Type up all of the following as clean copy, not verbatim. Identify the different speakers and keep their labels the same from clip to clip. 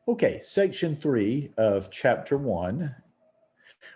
Speaker 1: Okay, section 3 of chapter 1.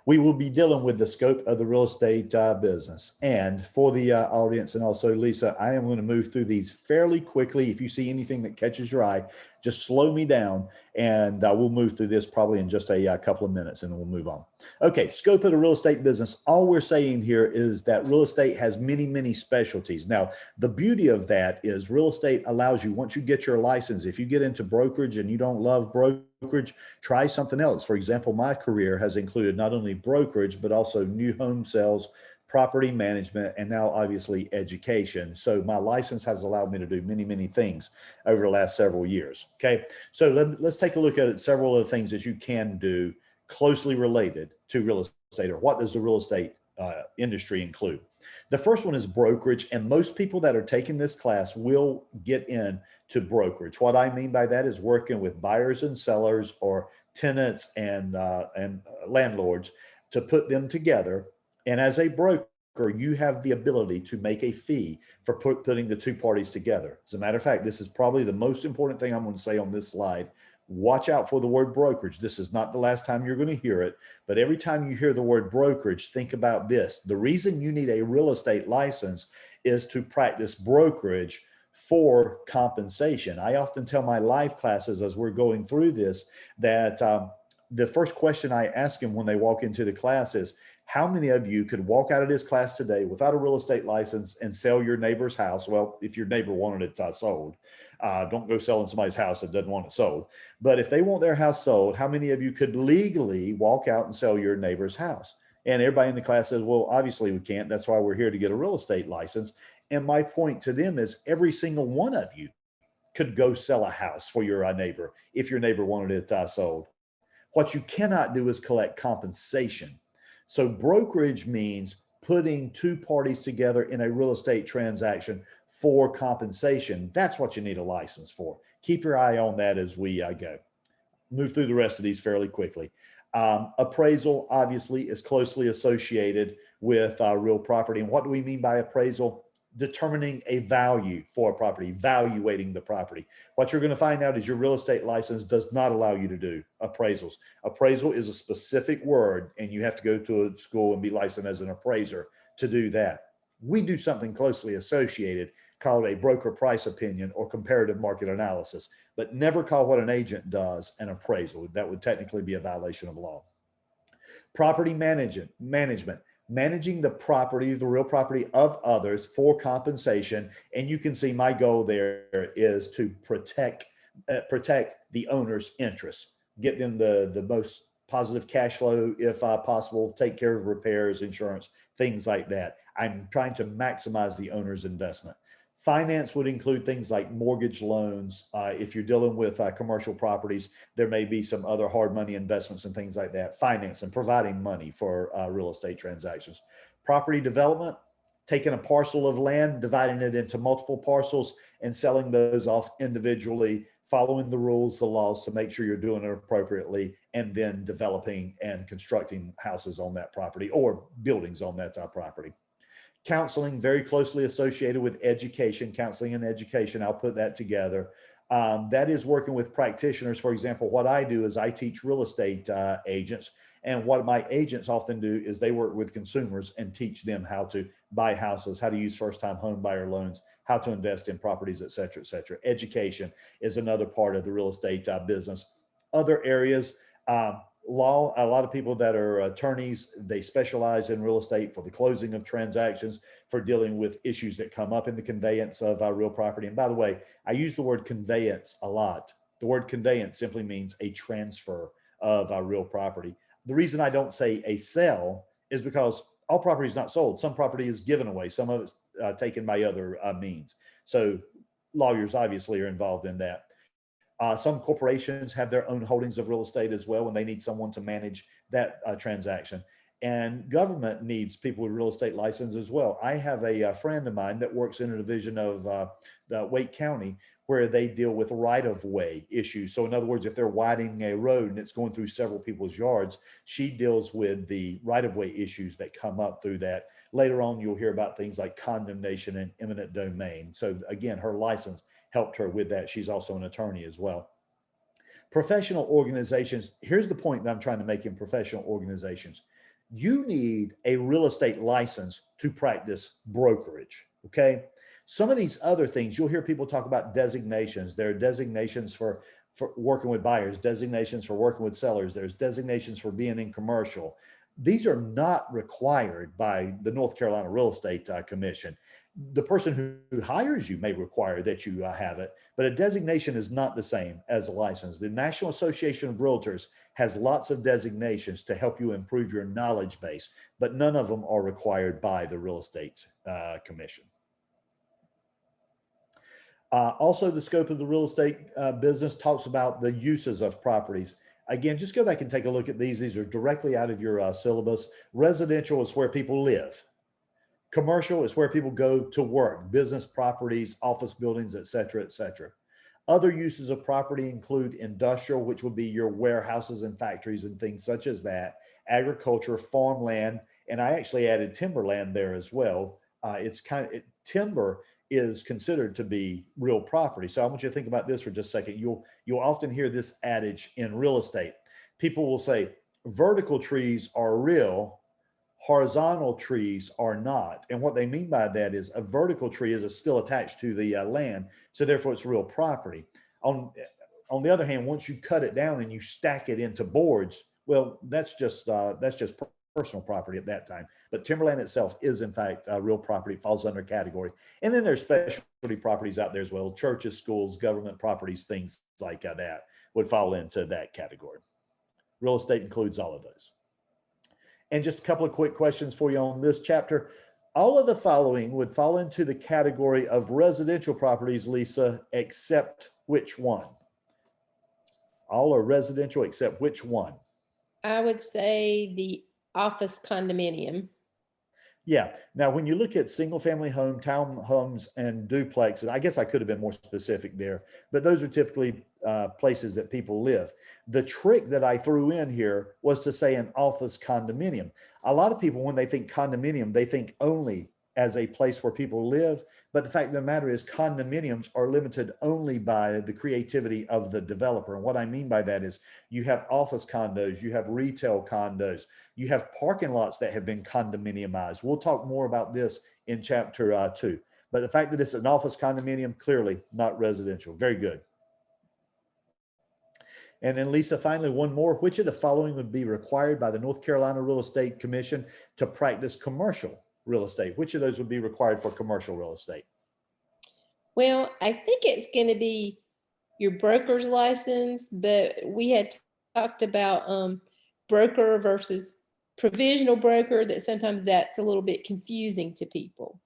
Speaker 1: We will be dealing with the scope of the real estate business. And for the audience and also Lisa, I am going to move through these fairly quickly. If you see anything that catches your eye, just slow me down and we'll move through this probably in just a couple of minutes and then we'll move on. Okay, scope of the real estate business. All we're saying here is that real estate has many, many specialties. Now, the beauty of that is real estate allows you, once you get your license, if you get into brokerage and you don't love brokerage, try something else. For example, my career has included not only brokerage, but also new home sales, property management, and now obviously education. So my license has allowed me to do many, many things over the last several years. Okay, so let's take a look at several of the things that you can do closely related to real estate, or what does the real estate industry include? The first one is brokerage, and most people that are taking this class will get into brokerage. What I mean by that is working with buyers and sellers, or tenants and landlords, to put them together. And as a broker, you have the ability to make a fee for putting the two parties together. As a matter of fact, this is probably the most important thing I'm going to say on this slide. Watch out for the word brokerage. This is not the last time you're going to hear it, but every time you hear the word brokerage, think about this. The reason you need a real estate license is to practice brokerage for compensation. I often tell my live classes as we're going through this that the first question I ask them when they walk into the class is, how many of you could walk out of this class today without a real estate license and sell your neighbor's house? Well, if your neighbor wanted it sold, don't go selling somebody's house that doesn't want it sold. But if they want their house sold, how many of you could legally walk out and sell your neighbor's house? And everybody in the class says, well, obviously we can't. That's why we're here to get a real estate license. And my point to them is every single one of you could go sell a house for your neighbor if your neighbor wanted it sold. What you cannot do is collect compensation. So brokerage means putting two parties together in a real estate transaction for compensation. That's what you need a license for. Keep your eye on that as we go. Move through the rest of these fairly quickly. Appraisal obviously is closely associated with real property. And what do we mean by appraisal? Determining a value for a property, valuating the property. What you're going to find out is your real estate license does not allow you to do appraisals. Appraisal is a specific word, and you have to go to a school and be licensed as an appraiser to do that. We do something closely associated called a broker price opinion or comparative market analysis, but never call what an agent does an appraisal. That would technically be a violation of law. Property management, managing the property, the real property of others for compensation. And you can see my goal there is to protect the owner's interests, get them the most positive cash flow if possible, take care of repairs, insurance, things like that. I'm trying to maximize the owner's investment. Finance would include things like mortgage loans. If you're dealing with commercial properties, there may be some other hard money investments and things like that. Finance and providing money for real estate transactions. Property development, taking a parcel of land, dividing it into multiple parcels and selling those off individually, following the rules, the laws to make sure you're doing it appropriately, and then developing and constructing houses on that property or buildings on that property. Counseling, very closely associated with education, counseling and education. I'll put that together. That is working with practitioners. For example, what I do is I teach real estate agents. And what my agents often do is they work with consumers and teach them how to buy houses, how to use first-time home buyer loans, how to invest in properties, et cetera, et cetera. Education is another part of the real estate business. Other areas, law, a lot of people that are attorneys, they specialize in real estate for the closing of transactions, for dealing with issues that come up in the conveyance of real property. And by the way, I use the word conveyance a lot. The word conveyance simply means a transfer of real property. The reason I don't say a sale is because all property is not sold. Some property is given away. Some of it's taken by other means. So lawyers obviously are involved in that. Some corporations have their own holdings of real estate as well, and they need someone to manage that transaction. And government needs people with real estate license as well. I have a friend of mine that works in a division of the Wake County where they deal with right-of-way issues. So in other words, if they're widening a road and it's going through several people's yards, she deals with the right-of-way issues that come up through that. Later on, you'll hear about things like condemnation and eminent domain. So again, her license helped her with that. She's also an attorney as well. Professional organizations, here's the point that I'm trying to make in professional organizations. You need a real estate license to practice brokerage, okay? Some of these other things, you'll hear people talk about designations. There are designations for working with buyers, designations for working with sellers. There's designations for being in commercial. These are not required by the North Carolina Real Estate Commission. The person who hires you may require that you have it, but a designation is not the same as a license. The National Association of Realtors has lots of designations to help you improve your knowledge base, but none of them are required by the Real Estate Commission. Also, the scope of the real estate business talks about the uses of properties. Again, just go back and take a look at these. These are directly out of your syllabus. Residential is where people live. Commercial is where people go to work, business properties, office buildings, et cetera, et cetera. Other uses of property include industrial, which would be your warehouses and factories and things such as that, agriculture, farmland, and I actually added timberland there as well. Timber is considered to be real property. So I want you to think about this for just a second. You'll often hear this adage in real estate. People will say vertical trees are real, horizontal trees are not. And what they mean by that is a vertical tree is still attached to the land, so therefore it's real property. On the other hand, once you cut it down and you stack it into boards, well, that's just personal property at that time. But timberland itself is in fact real property, falls under category. And then there's specialty properties out there as well. Churches, schools, government properties, things like that would fall into that category. Real estate includes all of those. And just a couple of quick questions for you on this chapter. All of the following would fall into the category of residential properties, Lisa, except which one? All are residential except which one?
Speaker 2: I would say the office condominium.
Speaker 1: Yeah. Now, when you look at single family home, townhomes, and duplexes, I guess I could have been more specific there, but those are typically places that people live. The trick that I threw in here was to say an office condominium. A lot of people, when they think condominium, they think only as a place where people live. But the fact of the matter is condominiums are limited only by the creativity of the developer. And what I mean by that is you have office condos, you have retail condos, you have parking lots that have been condominiumized. We'll talk more about this in chapter 2. But the fact that it's an office condominium, clearly not residential. Very good. And then Lisa, finally, one more. Which of the following would be required by the North Carolina Real Estate Commission to practice commercial real estate? Which of those would be required for commercial real estate?
Speaker 2: Well, I think it's going to be your broker's license, but we had talked about broker versus provisional broker, that sometimes that's a little bit confusing to people.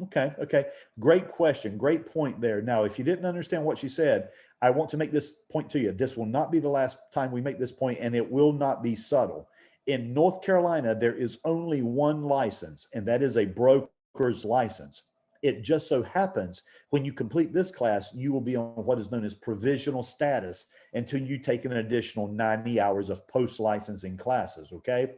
Speaker 1: Okay. Great question. Great point there. Now, if you didn't understand what she said, I want to make this point to you. This will not be the last time we make this point, and it will not be subtle. In North Carolina, there is only one license, and that is a broker's license. It just so happens when you complete this class, you will be on what is known as provisional status until you take an additional 90 hours of post-licensing classes, okay?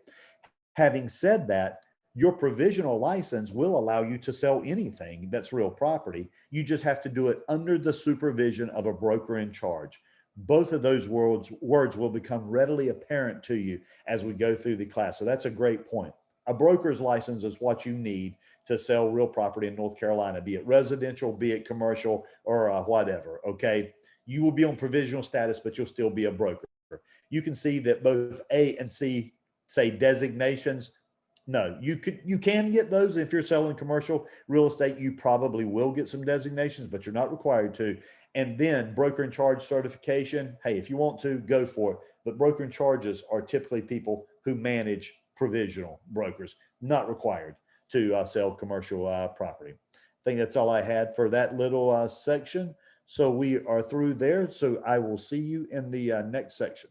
Speaker 1: Having said that, your provisional license will allow you to sell anything that's real property. You just have to do it under the supervision of a broker in charge. Both of those words will become readily apparent to you as we go through the class. So that's a great point. A broker's license is what you need to sell real property in North Carolina, be it residential, be it commercial, or whatever, okay? You will be on provisional status, but you'll still be a broker. You can see that both A and C say designations. No, you can get those if you're selling commercial real estate. You probably will get some designations, but you're not required to. And then broker in charge certification. Hey, if you want to, go for it. But broker in charges are typically people who manage provisional brokers, not required to sell commercial property. I think that's all I had for that little section. So we are through there. So I will see you in the next section.